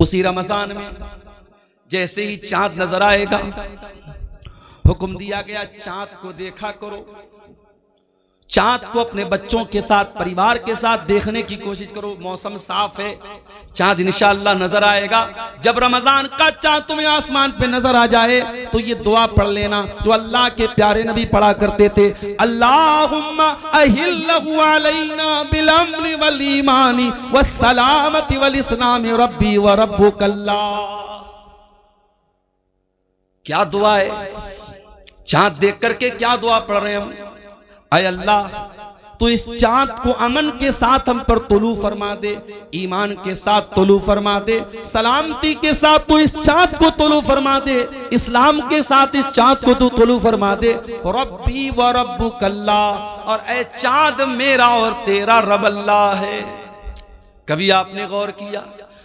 उसी रमजान में जैसे ही चांद नजर आएगा, हुक्म दिया गया चांद को देखा करो, चांद को अपने बच्चों के साथ, परिवार के साथ देखने की कोशिश करो। मौसम साफ है, चांद इंशाअल्लाह नजर आएगा। जब रमजान का चांद तुम्हें आसमान पे नजर आ जाए तो ये दुआ पढ़ लेना जो अल्लाह के प्यारे नबी पढ़ा करते थे, अल्लाहुम्मा अहिल्लहु अलैना बिल अम्नि वल ईमानी वस्सलामति वल इस्लामी रब्बी व रब्बुकल्लाह। क्या दुआ है, चांद देख करके क्या दुआ पढ़ रहे हैं हम। अय अल्लाह, तो इस चांद को अमन के साथ हम पर तुलू फरमा दे, ईमान के साथ तुलू फरमा दे, सलामती के साथ तो इस चांद को तुलू फरमा दे, इस्लाम के साथ इस चांद को तो तुलू फरमा दे। रब्बी व रब्बुकल्लाह, और ऐ चांद मेरा और तेरा रब अल्लाह है। कभी आपने गौर किया,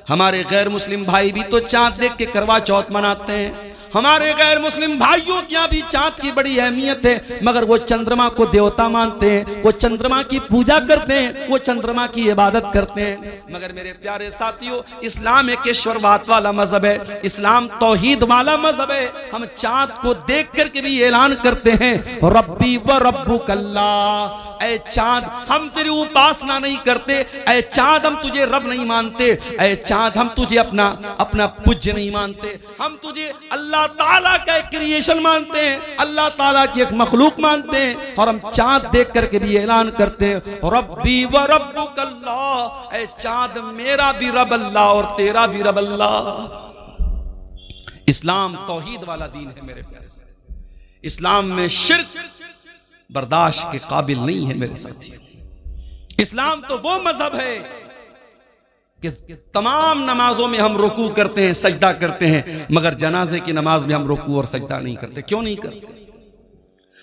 हमारे गैर मुस्लिम भाई भी तो चांद देख के करवा चौथ मनाते हैं। हमारे गैर मुस्लिम भाइयों के यहाँ भी चांद की बड़ी अहमियत है, मगर वो चंद्रमा को देवता मानते हैं, वो चंद्रमा की पूजा करते हैं, वो चंद्रमा की इबादत करते हैं। मगर मेरे प्यारे साथियों, इस्लाम एक ईश्वरवाद वाला मजहब है, इस्लाम तौहीद वाला मजहब है। हम चांद को देख करके भी ऐलान करते हैं रब्बी व रब्बुकल्लाह। ऐ चांद, हम तेरी उपासना नहीं करते, ऐ चांद हम तुझे रब नहीं मानते, ऐ चांद हम तुझे अपना पूज्य नहीं मानते, हम तुझे अल्लाह ताला का एक क्रिएशन मानते हैं, अल्लाह ताला की एक मखलूक मानते हैं। और हम चांद देख करके भी ऐलान करते हैं रब्बी व रब्बुकल्लाह, ऐ चांद मेरा भी रब अल्लाह और तेरा भी रब अल्लाह। इस्लाम तौहीद वाला दीन है मेरे प्यारे साथी। इस्लाम में शिर्क बर्दाश्त के काबिल नहीं है मेरे साथी। इस्लाम तो वो मजहब है कि तमाम नमाजों में हम रुकू करते हैं, सजदा करते हैं, मगर जनाजे की नमाज में हम रुकू और सजदा नहीं करते। क्यों नहीं करते?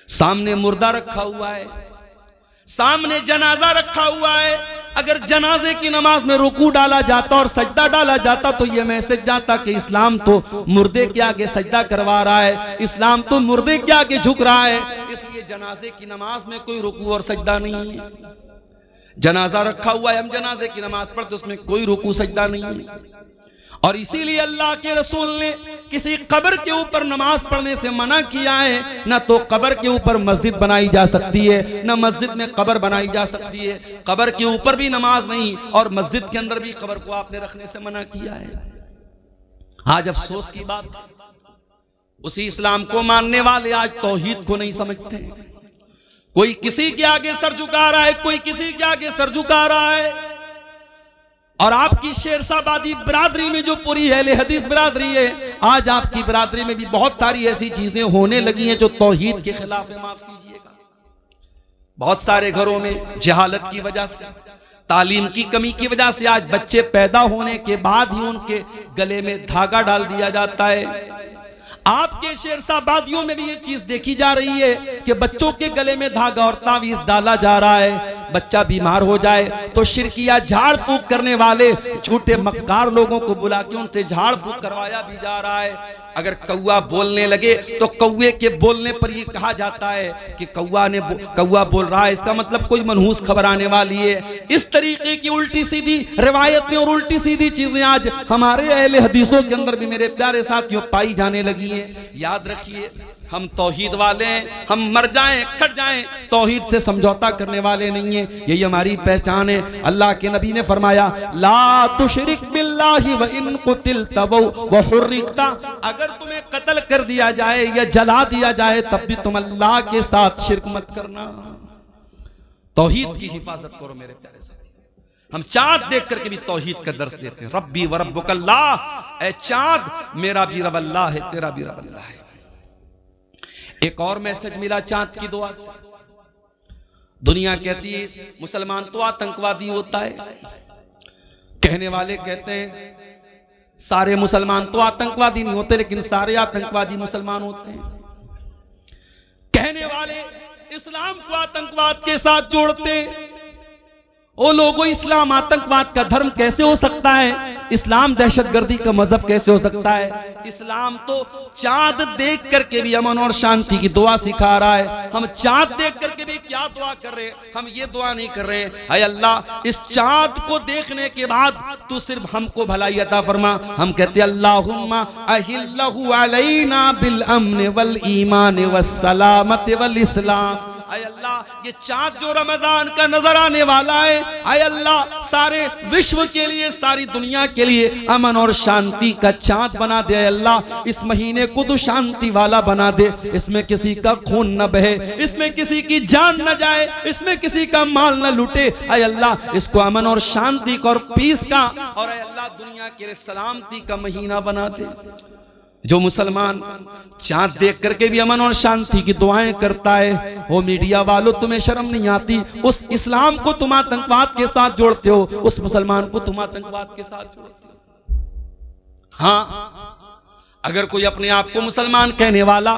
सामने मुर्दा रखा हुआ है, सामने जनाजा रखा हुआ है। अगर जनाजे की नमाज में रुकू डाला जाता और सजदा डाला जाता तो यह मैसेज जाता कि इस्लाम तो मुर्दे के आगे सजदा करवा रहा है, इस्लाम तो मुर्दे के आगे झुक रहा है। इसलिए जनाजे की नमाज में कोई रुकू और सजदा नहीं है। जनाजा रखा हुआ है, हम जनाजे की नमाज पढ़ते, उसमें कोई रुकू सजदा नहीं है। और इसीलिए अल्लाह के रसूल ने किसी कब्र के ऊपर नमाज पढ़ने से मना किया है। ना तो कब्र के ऊपर मस्जिद बनाई जा सकती है, ना मस्जिद में कब्र बनाई जा सकती है। कब्र के ऊपर भी नमाज नहीं और मस्जिद के अंदर भी कब्र को आपने रखने से मना किया है। आज अफसोस की बात, उसी इस्लाम को मानने वाले आज तौहीद को नहीं समझते। कोई किसी के आगे सर झुका रहा है, कोई किसी के आगे सर झुका रहा है। और आपकी शेरशाबादी बिरादरी में जो पूरी अहले हदीस बिरादरी है, आज आपकी बिरादरी में भी बहुत सारी ऐसी चीजें होने लगी हैं जो तौहीद के खिलाफ है। माफ कीजिएगा, बहुत सारे घरों में जहालत की वजह से, तालीम की कमी की वजह से आज बच्चे पैदा होने के बाद ही उनके गले में धागा डाल दिया जाता है। आपके शेरशाबादियों में भी ये चीज देखी जा रही है कि बच्चों के गले में धागा और तावीज डाला जा रहा है। बच्चा बीमार हो जाए तो शिरकिया झाड़ फूक करने वाले झूठे मक्कार लोगों को बुला के उनसे झाड़ फूक करवाया भी जा रहा है। अगर कौवा बोलने लगे तो कौवे के बोलने पर यह कहा जाता है कि कौवा बोल रहा है, इसका मतलब कोई मनहूस खबर आने वाली है। इस तरीके की उल्टी सीधी रिवायतें और उल्टी सीधी चीजें आज हमारे अहले हदीसों के अंदर भी मेरे प्यारे साथियों पाई जाने लगी हैं। याद रखिए, हम तौहीद वाले हैं, हम मर जाएं कट जाएं, तौहीद से समझौता करने वाले नहीं हैं। यही हमारी पहचान है। अल्लाह के नबी ने फरमाया ला तुशरिक बिल्लाहि व इन कुतिलता व हुर्रिकता, अगर तुम्हें कत्ल कर दिया जाए या जला दिया जाए तब भी तुम अल्लाह के साथ शिरक मत करना। तौहीद की हिफाजत करो मेरे प्यारे साथी। हम चांद देख करके भी तौहीद का दर्स देते हैं, रब्बी व रब्बुकल्लाह, ऐ चांद मेरा भी रब अल्लाह है, तेरा भी रब अल्लाह है। एक और मैसेज मिला चांद की दुआ से। दुनिया कहती है मुसलमान तो आतंकवादी होता है, कहने वाले कहते हैं सारे मुसलमान तो आतंकवादी नहीं होते, लेकिन सारे आतंकवादी मुसलमान होते हैं। कहने वाले इस्लाम को आतंकवाद के साथ जोड़ते ओ लोगों, इस्लाम आतंकवाद का धर्म कैसे हो सकता है? इस्लाम दहशतगर्दी का मजहब कैसे हो सकता है? इस्लाम तो चांद देख करके भी अमन और शांति की दुआ सिखा रहा है। हम चांद देख करके भी क्या दुआ कर रहे हैं? हम ये दुआ नहीं कर रहे हैं, हाय अल्लाह इस चांद को देखने के बाद तू सिर्फ हमको भलाई अता फरमा। हम कहते अल्लाहुम्मा अहिल्लहु अलैना बिल अम्न वल ईमान वस सलामत वल इस्लाम। आय अल्लाह ये चांद जो रमजान का नजर आने वाला है, आय अल्लाह सारे विश्व के लिए, सारी दुनिया के लिए अमन और शांति का चांद बना दे। अल्लाह इस महीने को तो शांति वाला बना दे, इसमें किसी का खून न बहे, इसमें किसी की जान न जाए, इसमें किसी का माल न लूटे। आय अल्लाह इसको अमन और शांति का और पीस का और आय अल्लाह दुनिया के लिए सलामती का महीना बना दे। जो मुसलमान चांद देख करके भी अमन और शांति की दुआएं करता है, वो मीडिया वालों तुम्हें शर्म नहीं आती? उस इस्लाम को तुम आतंकवाद के साथ जोड़ते हो, उस मुसलमान को तुम आतंकवाद के साथ जोड़ते हो। हाँ, अगर कोई अपने आप को मुसलमान कहने वाला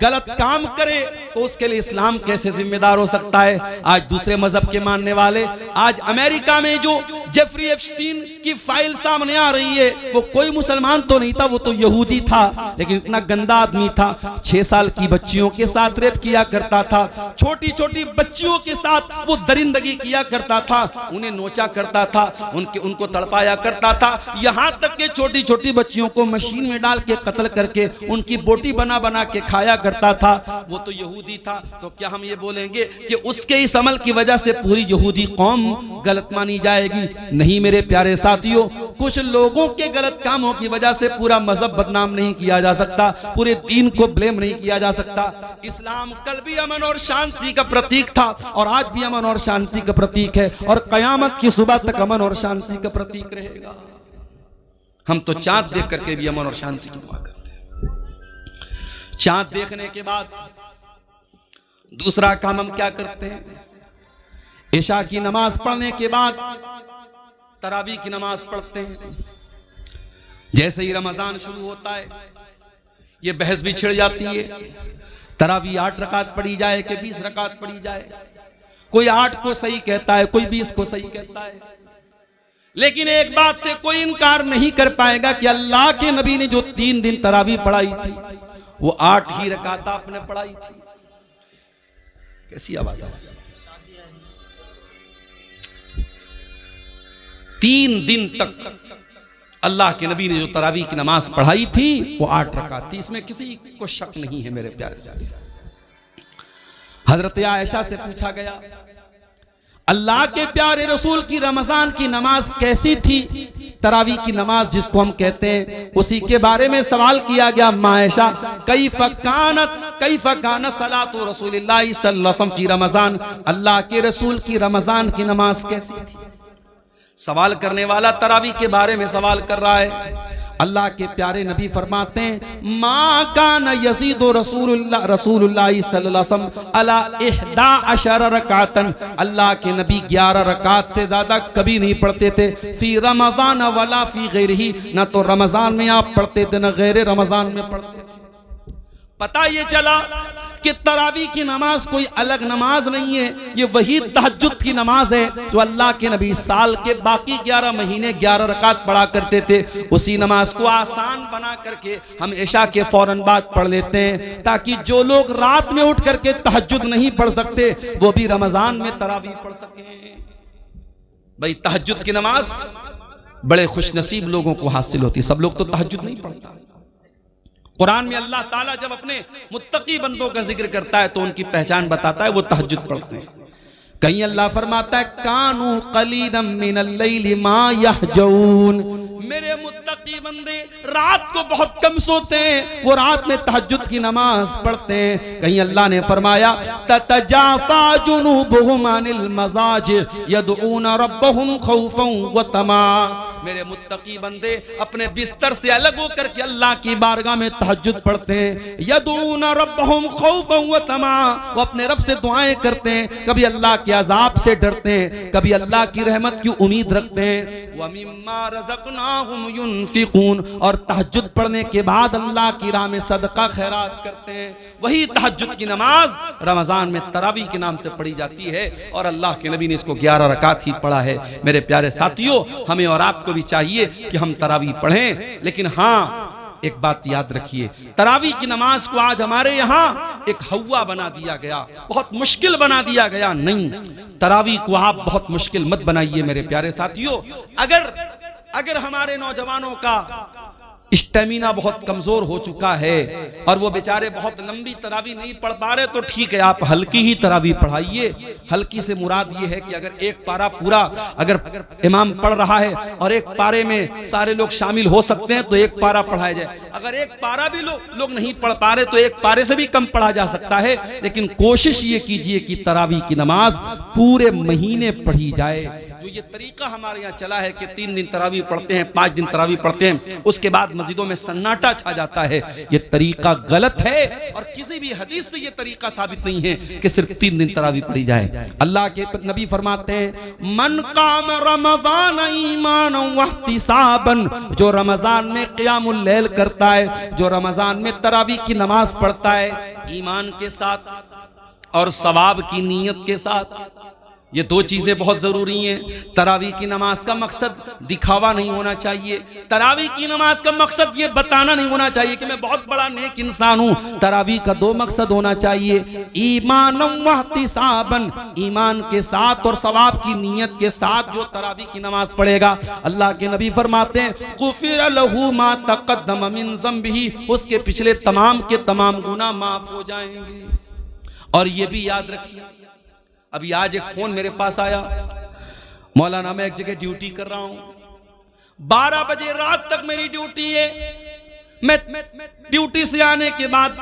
गलत काम करे तो उसके लिए इस्लाम कैसे जिम्मेदार हो सकता है? आज दूसरे मजहब के मानने वाले, आज अमेरिका में जो जेफरी एप्स्टीन की फाइल सामने आ रही है, वो कोई मुसलमान तो नहीं था, वो तो यहूदी था, लेकिन इतना गंदा आदमी था। 6 साल की बच्चियों के साथ रेप किया करता था, छोटी छोटी बच्चियों के साथ वो दरिंदगी किया करता था, उन्हें नोचा करता था, उनको तड़पाया करता था, यहाँ तक के छोटी छोटी बच्चियों को मशीन में डाल के कत्ल करके उनकी बोटी बना बना के खाया करता था। वो तो यहूदी था। तो क्या हम ये बोलेंगे कि उसके इस अमल की वजह से पूरी यहूदी कौम गलत मानी जाएगी? नहीं मेरे प्यारे साथियों, कुछ लोगों के गलत कामों की वजह से पूरा मजहब बदनाम नहीं किया जा सकता, पूरे दीन को ब्लेम नहीं किया जा सकता। इस्लाम कल भी अमन और शांति का प्रतीक था और आज भी अमन और शांति का प्रतीक है और कयामत की सुबह तक अमन और शांति का प्रतीक रहेगा। हम तो चांद देख करके भी अमन और शांति की दुआ करते हैं। चांद देखने के बाद दूसरा काम हम क्या करते हैं? इशा की नमाज पढ़ने के बाद तरावी की नमाज पढ़ते हैं। जैसे ही रमजान शुरू होता है, ये बहस भी छिड़ जाती है, तरावी 8 रकात पढ़ी जाए कि 20 रकात पढ़ी जाए। कोई 8 को सही कहता है, कोई 20 को सही कहता है। लेकिन एक बात से कोई इनकार नहीं कर पाएगा कि अल्लाह के नबी ने जो 3 दिन तरावी पढ़ाई थी, वो 8 ही रकात आपने पढ़ाई थी। कैसी आवाज आ? 3 दिन तक अल्लाह के नबी ने जो तरावी की नमाज पढ़ाई थी वो 8 रकात थी। इसमें किसी को शक नहीं है मेरे प्यारे साथी। हजरत आयशा से पूछा गया, अल्लाह के प्यारे रसूल की रमजान की नमाज कैसी थी? तरावी की नमाज जिसको हम कहते हैं, उसी के बारे में सवाल किया गया। मायशा कैफ़ कानत सलातु रसूलिल्लाह सल्लल्लाहु अलैहि वसल्लम की रमजान, अल्लाह के रसूल की रमजान की नमाज कैसी थी? सवाल करने वाला तरावी के बारे में सवाल कर रहा है। अल्लाह के प्यारे नबी फरमाते हैं, मा कान यज़ीदु रसूलुल्लाह सल्लल्लाहु अलैहि वसल्लम अला 11 रकातन। अल्लाह के नबी 11 रकात से ज्यादा कभी नहीं पढ़ते थे। फी रमजान वला फी गैरिही, न तो रमजान में आप पढ़ते थे न गैर रमजान में पढ़ते थे। पता ये चला कि तरावी की नमाज कोई अलग नमाज नहीं है, ये वही तहज्जुद की नमाज है जो अल्लाह के नबी साल के बाकी 11 महीने 11 रकात पढ़ा करते थे। उसी नमाज को आसान बना करके हम इशा के फौरन बाद पढ़ लेते हैं, ताकि जो लोग रात में उठ करके तहज्जुद नहीं पढ़ सकते वो भी रमजान में तरावी पढ़ सके। भाई तहज्जुद की नमाज बड़े खुशनसीब लोगों को हासिल होती, सब लोग तो तहज्जुद नहीं पढ़ता। कुरान में अल्लाह ताला जब अपने मुत्तकी बंदों का जिक्र करता है तो उनकी पहचान बताता है, वो तहज्जुद पढ़ते हैं। कहीं अल्लाह फरमाता है, कानू कलीलन मिनल लैली मा यहजऊन, मेरे मुत्तकी बंदे रात को बहुत कम सोते हैं, वो रात में तहज्जुद की नमाज पढ़ते हैं। कहीं अल्लाह ने फरमाया, ततजाफा जुनूबुहुम अनिल मजाजिर यदऊन रब्बहुम खौफन व तमा, मेरे मुत्तकी बंदे अपने बिस्तर से अलग होकर के अल्लाह की बारगाह में तहज्जुद पढ़ते हैं। यदूना रब्बहुम खौफन व तमा, वो अपने रब से दुआएं करते हैं, कभी अल्लाह के अजाब से डरते हैं, कभी अल्लाह की रहमत की उम्मीद रखते हैं। व मिम्मा रज़क़नाहुम युनफिकून, और तहज्जुद पढ़ने के बाद अल्लाह की राह में सदका खैरात करते हैं। वही तहज्जुद की नमाज रमजान में तरावी के नाम से पढ़ी जाती है और अल्लाह के नबी ने इसको 11 रकात ही पढ़ा है। मेरे प्यारे साथियों, हमें और आपको भी चाहिए कि हम तरावी पढ़ें, लेकिन हाँ एक बात याद रखिए, तरावी की नमाज को आज हमारे यहाँ एक हवा बना दिया गया, बहुत मुश्किल बना दिया गया। नहीं, तरावी को आप बहुत मुश्किल मत बनाइए मेरे प्यारे साथियों। अगर हमारे नौजवानों का स्टेमिना बहुत कमजोर हो चुका है और वो बेचारे बहुत लंबी तरावी नहीं पढ़ पा रहे, तो ठीक है, आप हल्की ही तरावी पढ़ाइए। हल्की से मुराद ये है कि अगर एक पारा पूरा अगर इमाम पढ़ रहा है और एक पारे में सारे लोग शामिल हो सकते हैं तो एक पारा पढ़ाया जाए। अगर एक पारा भी लोग नहीं पढ़ पा रहे तो एक पारे से भी कम पढ़ा जा सकता है, लेकिन कोशिश ये कीजिए कि तरावी की नमाज पूरे महीने पढ़ी जाए। जो ये तरीका हमारे यहाँ चला है कि 3 दिन तरावी पढ़ते हैं, 5 दिन तरावी पढ़ते हैं, उसके बाद मस्जिदों में सन्नाटा छा जाता है, ये तरीका गलत है और किसी भी हदीस से ये तरीका साबित नहीं है कि सिर्फ 3 दिन तरावी पढ़ी जाए। अल्लाह के नबी फरमाते हैं, मन काम रमजान ईमानन व इहतिसाबन, जो रमजान में क़ियामुल लैल करता है, जो रमजान में तरावी की नमाज पढ़ता है ईमान के साथ और सवाब की नीयत के साथ। ये 2 चीजें बहुत जरूरी हैं। तरावी की नमाज का मकसद दिखावा नहीं होना चाहिए, तरावी की नमाज का मकसद ये बताना नहीं होना चाहिए कि मैं बहुत बड़ा नेक इंसान हूं। तरावी का 2 मकसद होना चाहिए, ईमानन व इहतिसाबन, ईमान के साथ और सवाब की नीयत के साथ जो तरावी की नमाज पढ़ेगा, अल्लाह के नबी फरमाते हैं, गुफिर लहू मा तक़द्दम मिन ज़ंबिही, उसके पिछले तमाम के तमाम गुनाह माफ हो जाएंगे। और ये भी याद रखिए, अभी आज एक फोन मेरे पास आया, मौलाना मैं एक जगह ड्यूटी कर रहा हूं, 12 बजे रात तक मेरी ड्यूटी है, मैं ड्यूटी से आने के बाद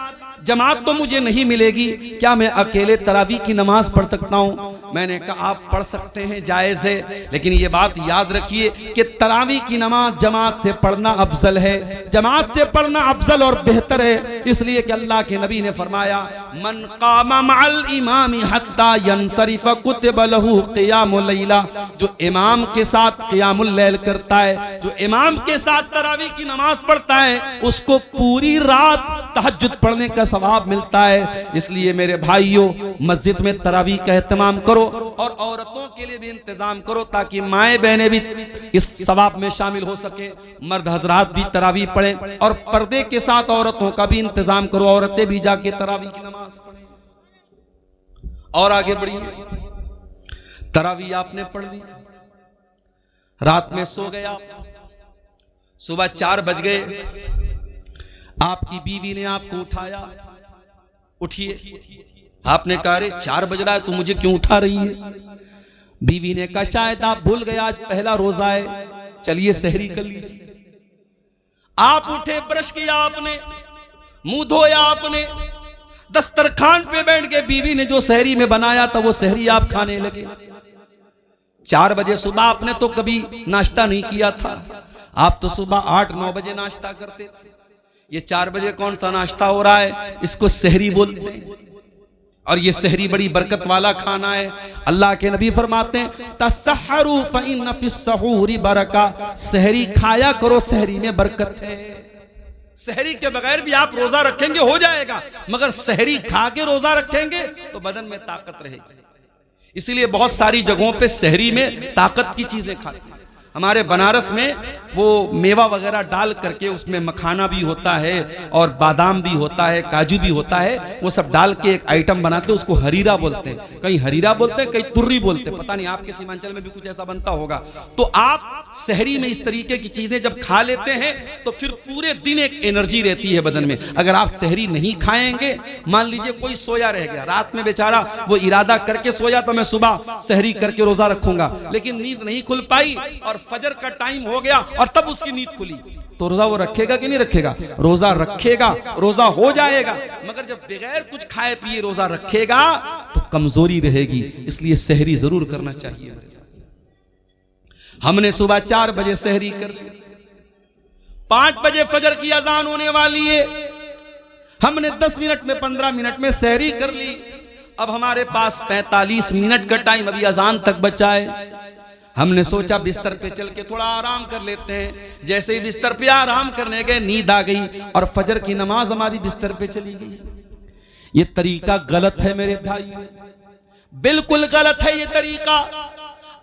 जमात तो मुझे नहीं मिलेगी, क्या मैं अकेले तरावी की नमाज पढ़ सकता हूं? मैंने कहा आप पढ़ सकते हैं, जायज है, लेकिन ये बात याद रखिए कि तरावी की नमाज जमात से पढ़ना अफजल है, जमात से पढ़ना अफजल और बेहतर है, इसलिए कि अल्लाह के नबी ने फरमाया, मन कामा मअल इमामी हत्ता यनसरिफ कुतिब लहू क़ियामुल लैला, जो इमाम के साथ क़ियामुल लैल करता है, जो इमाम के साथ तरावी की नमाज पढ़ता है, उसको पूरी रात तहज्जुद पढ़ने का सवाब मिलता है। इसलिए मेरे भाइयों, मस्जिद में तरावी का एहतमाम करो और औरतों के लिए भी इंतजाम करो ताकि माएं बहनें भी इस सवाब में शामिल हो सके, मर्द हजरात भी तरावी पढ़े और पर्दे के साथ औरतों का भी इंतजाम करो, औरतें भी जाके तरावी की नमाज पढ़े। और आगे बढ़िए, तरावी आपने पढ़ ली, रात में सो गया, सुबह 4 बज गए, आपकी बीवी ने आपको उठाया, उठिए, आपने कहा अरे 4 बज रहा है तो मुझे क्यों उठा रही है? बीवी ने कहा शायद आप भूल गए आज पहला रोजा है, चलिए सहरी कर लीजिए। आप उठे, ब्रश किया आपने, मुंह धोया आपने, दस्तरखान पे बैठ के बीवी ने जो सहरी में बनाया था वो सहरी आप खाने लगे। 4 बजे सुबह आपने तो कभी नाश्ता नहीं किया था, आप तो सुबह 8-9 बजे नाश्ता करते थे, ये 4 बजे कौन सा नाश्ता हो रहा है? इसको सहरी बोलते हैं और ये सहरी बड़ी बरकत वाला खाना है। अल्लाह के नबी फरमाते हैं, तसहरू फइन्न फिस्सहूरी बरका, सहरी खाया करो, सहरी में बरकत है। सहरी के बगैर भी आप रोजा रखेंगे हो जाएगा, मगर सहरी खा के रोजा रखेंगे तो बदन में ताकत रहेगी। इसीलिए बहुत सारी जगहों पे सहरी में ताकत की चीजें खाते हैं। हमारे बनारस में वो मेवा वगैरह डाल करके उसमें मखाना भी होता है और बादाम भी होता है, काजू भी होता है, वो सब डाल के एक आइटम बनाते हैं, उसको हरीरा बोलते हैं, कहीं हरीरा बोलते हैं, कहीं तुर्री बोलते हैं, पता नहीं आपके सीमांचल में भी कुछ ऐसा बनता होगा। तो आप सहरी में इस तरीके की चीजें जब खा लेते हैं तो फिर पूरे दिन एक एनर्जी रहती है बदन में। अगर आप सहरी नहीं खाएंगे, मान लीजिए कोई सोया रह गया, रात में बेचारा वो इरादा करके सोया तो मैं सुबह सहरी करके रोजा रखूंगा, लेकिन नींद नहीं खुल पाई और फजर का टाइम हो गया और तब उसकी नींद खुली, तो रोजा वो रखेगा कि नहीं रखेगा? रोजा रखेगा, रोजा हो जाएगा, मगर जब बगैर कुछ खाए पिए रोजा रखेगा तो कमजोरी रहेगी। इसलिए सहरी जरूर करना चाहिए। हमने सुबह 4 बजे सहरी कर ली, 5 बजे फजर की अजान होने वाली है, हमने 10 मिनट में 15 मिनट में सहरी कर ली। अब हमारे पास 45 मिनट का टाइम अभी अजान तक बचा है। हमने सोचा बिस्तर पे चल के थोड़ा आराम कर लेते हैं। जैसे ही बिस्तर पे आराम करने गए नींद आ गई और फजर की नमाज हमारी बिस्तर पे चली गई। ये तरीका गलत है मेरे भाई, बिल्कुल गलत है ये तरीका।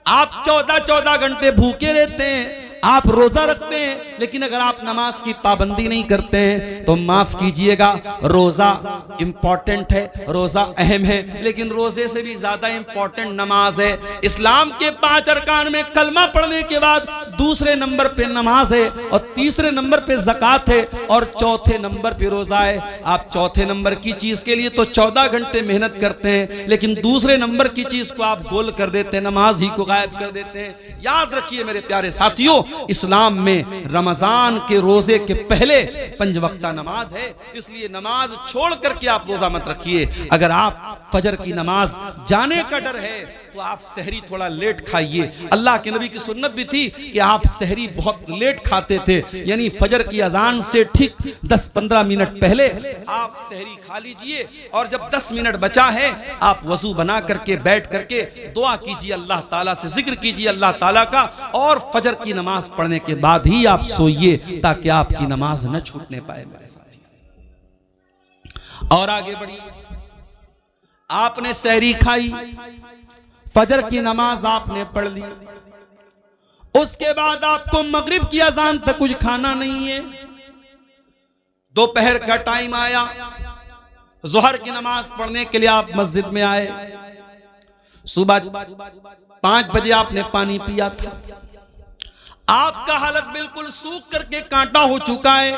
आप 14-14 घंटे भूखे रहते हैं, आप रोजा रखते हैं, लेकिन अगर आप नमाज की पाबंदी नहीं करते हैं तो माफ कीजिएगा, रोजा इंपॉर्टेंट है, रोजा अहम है, लेकिन रोजे से भी ज्यादा इंपॉर्टेंट नमाज है। इस्लाम के 5 अरकान में कलमा पढ़ने के बाद दूसरे नंबर पे नमाज है और तीसरे नंबर पे ज़कात है और चौथे नंबर पे रोजा है। आप चौथे नंबर की चीज के लिए तो 14 घंटे मेहनत करते हैं, लेकिन दूसरे नंबर की चीज को आप गोल कर देते हैं, नमाज ही को गायब कर देते हैं। याद रखिए मेरे प्यारे साथियों, इस्लाम में रमजान के रोजे के पहले 5 वक्ता नमाज है, इसलिए नमाज छोड़ करके आप रोजा मत रखिए। अगर आप फजर की नमाज जाने का डर है तो आप सहरी थोड़ा लेट खाइए। अल्लाह के नबी की सुन्नत भी थी कि आप सहरी बहुत लेट खाते थे, यानी फजर की अजान से ठीक 10-15 मिनट पहले आप सहरी खा लीजिए और जब 10 मिनट बचा है आप वजू बना करके बैठ करके दुआ कीजिए, अल्लाह ताला से जिक्र कीजिए अल्लाह ताला का, और फजर की नमाज पढ़ने के बाद ही आप सोइए ताकि आपकी नमाज न छूटने पाए मेरे साथी। और आगे बढ़िए, आपने सहरी खाई, फजर की नमाज आपने पढ़ ली, उसके बाद आपको मगरिब की अजान तक कुछ खाना नहीं है। दोपहर का टाइम आया, जोहर की नमाज पढ़ने के लिए आप मस्जिद में आए, सुबह 5 बजे आपने पानी पिया था, आपका हलक बिल्कुल सूख करके कांटा हो चुका है।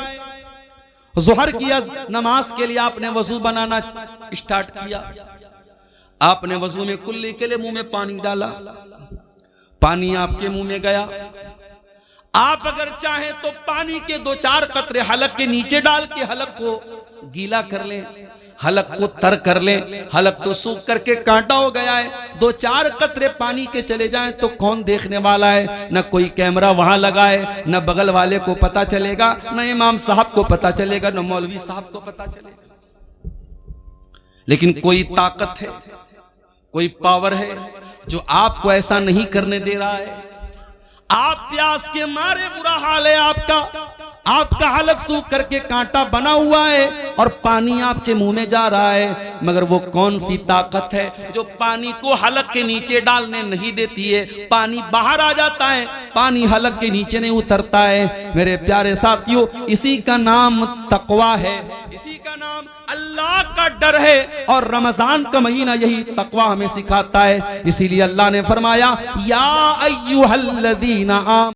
जोहर की नमाज के लिए आपने वजू बनाना स्टार्ट किया, आपने वजू में कुल्ली के लिए मुंह में पानी डाला, पानी आपके मुंह में गया। आप अगर चाहें तो पानी के 2-4 कतरे हलक के नीचे डाल के हलक को गीला कर लें, हलक को तर कर लें। हलक तो सूख करके कांटा हो गया है, 2-4 कतरे पानी के चले जाएं तो कौन देखने वाला है? न कोई कैमरा वहां लगा है, न बगल वाले को पता चलेगा, न इमाम साहब को पता चलेगा, न मौलवी साहब को पता चलेगा। लेकिन कोई ताकत है, कोई पावर है जो आपको ऐसा नहीं करने दे रहा है। आप प्यास के मारे, बुरा हाल है आपका हलक सूख करके कांटा बना हुआ है और पानी आपके मुंह में जा रहा है, मगर वो कौन सी ताकत है जो पानी को हलक के नीचे डालने नहीं देती है? पानी बाहर आ जाता है, पानी हलक के नीचे नहीं उतरता है। मेरे प्यारे साथियों, इसी का नाम तकवा है, इसी का नाम अल्लाह का डर है, और रमजान का महीना यही तकवा हमें सिखाता है। इसीलिए अल्लाह ने फरमाया, या अय्युहल्लज़ीना